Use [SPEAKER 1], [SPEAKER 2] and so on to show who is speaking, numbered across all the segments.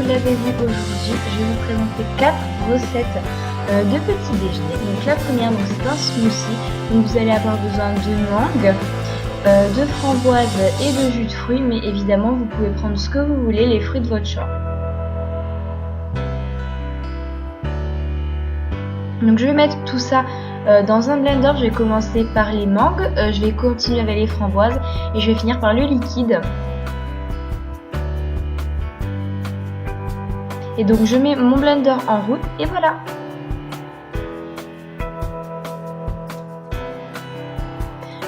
[SPEAKER 1] l'avez vu aujourd'hui, je vais vous présenter 4 recettes de petit déjeuner. Donc la première, c'est un smoothie. Donc vous allez avoir besoin de mangue, de framboises et de jus de fruits, mais évidemment vous pouvez prendre ce que vous voulez, les fruits de votre choix. Donc je vais mettre tout ça dans un blender. Je vais commencer par les mangues, je vais continuer avec les framboises et je vais finir par le liquide. Et donc je mets mon blender en route et voilà.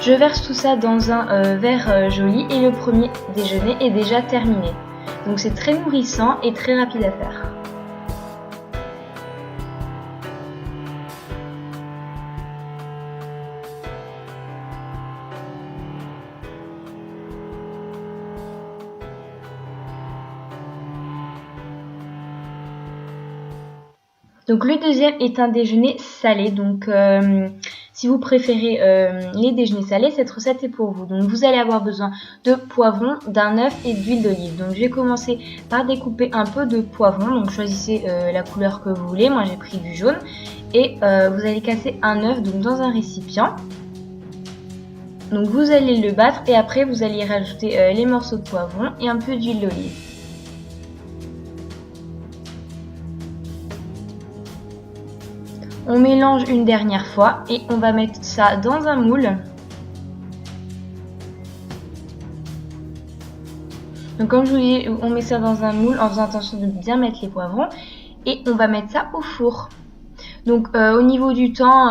[SPEAKER 1] Je verse tout ça dans un verre joli et le premier déjeuner est déjà terminé. Donc c'est très nourrissant et très rapide à faire. Donc le deuxième est un déjeuner salé, donc si vous préférez les déjeuners salés, cette recette est pour vous. Donc vous allez avoir besoin de poivrons, d'un œuf et d'huile d'olive. Donc je vais commencer par découper un peu de poivron, donc choisissez la couleur que vous voulez, moi j'ai pris du jaune. Et vous allez casser un œuf donc dans un récipient. Donc vous allez le battre et après vous allez rajouter les morceaux de poivron et un peu d'huile d'olive. On mélange une dernière fois et on va mettre ça dans un moule. Donc comme je vous dis, on met ça dans un moule en faisant attention de bien mettre les poivrons et on va mettre ça au four. Donc au niveau du temps,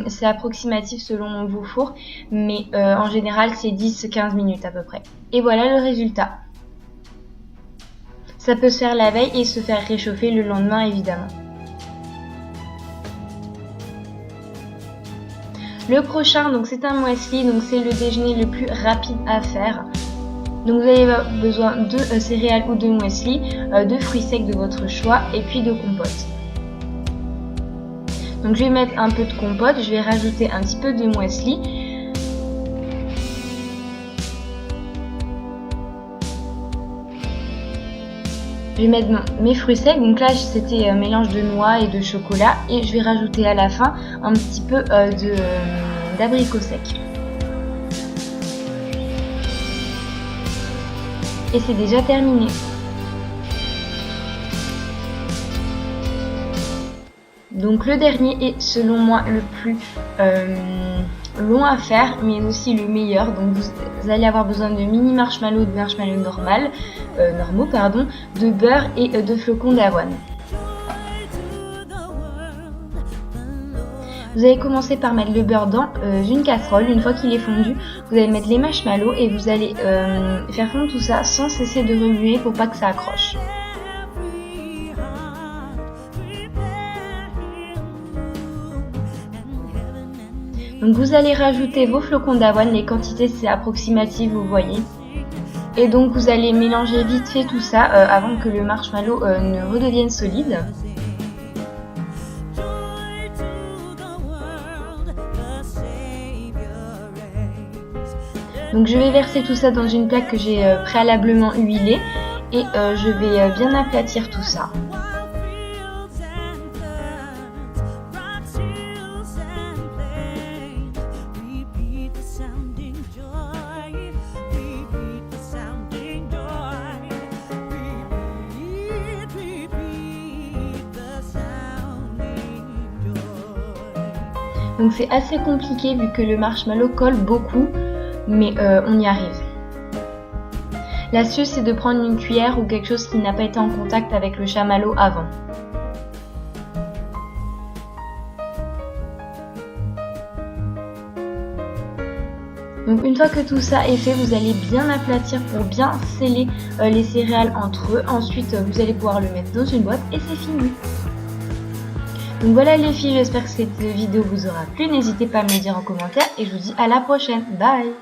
[SPEAKER 1] c'est approximatif selon vos fours, mais en général c'est 10-15 minutes à peu près. Et voilà le résultat. Ça peut se faire la veille et se faire réchauffer le lendemain évidemment. Le prochain, donc c'est un muesli, donc c'est le déjeuner le plus rapide à faire. Donc vous allez avoir besoin de céréales ou de muesli, de fruits secs de votre choix et puis de compote. Donc je vais mettre un peu de compote, je vais rajouter un petit peu de muesli. Je vais mettre mes fruits secs, donc là c'était un mélange de noix et de chocolat et je vais rajouter à la fin un petit peu d'abricots secs. Et c'est déjà terminé. Donc le dernier est selon moi le plus long à faire mais aussi le meilleur. Donc vous allez avoir besoin de mini marshmallows, de marshmallows normaux, de beurre et de flocons d'avoine. Vous allez commencer par mettre le beurre dans une casserole. Une fois qu'il est fondu, vous allez mettre les marshmallows et vous allez faire fondre tout ça sans cesser de remuer pour pas que ça accroche. Donc vous allez rajouter vos flocons d'avoine, les quantités c'est approximatif, vous voyez. Et donc vous allez mélanger vite fait tout ça avant que le marshmallow ne redevienne solide. Donc je vais verser tout ça dans une plaque que j'ai préalablement huilée et je vais bien aplatir tout ça. Donc c'est assez compliqué vu que le marshmallow colle beaucoup, mais on y arrive. L'astuce c'est de prendre une cuillère ou quelque chose qui n'a pas été en contact avec le chamallow avant. Donc une fois que tout ça est fait, vous allez bien aplatir pour bien sceller les céréales entre eux. Ensuite vous allez pouvoir le mettre dans une boîte et c'est fini. Donc voilà les filles, j'espère que cette vidéo vous aura plu. N'hésitez pas à me le dire en commentaire et je vous dis à la prochaine. Bye!